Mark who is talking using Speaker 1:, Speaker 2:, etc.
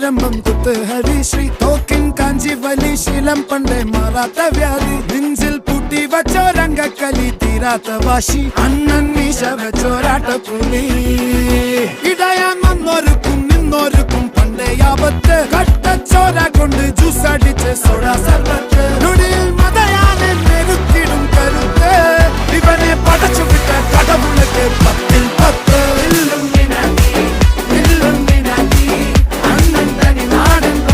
Speaker 1: ആരംഭം കുത്ത് ഹരിശ്രീ തോക്കിൻ കാഞ്ചി വലി ശീലം പണ്ടേ മാറാത്ത വ്യാധി നെഞ്ചിൽ പൂട്ടി വച്ചോരംഗക്കലി തീരാത്ത വാശി അണ്ണൻ മീശ വെച്ചോരാട്ടപ്പുലി ഇടയാൻ വന്നോർക്കും നിന്നോർക്കും പണ്ടേ ആപത്ത് കട്ടച്ചോര കൊണ്ട് ജ്യൂസ് അടിച്ച് സോഡ സർബത്ത്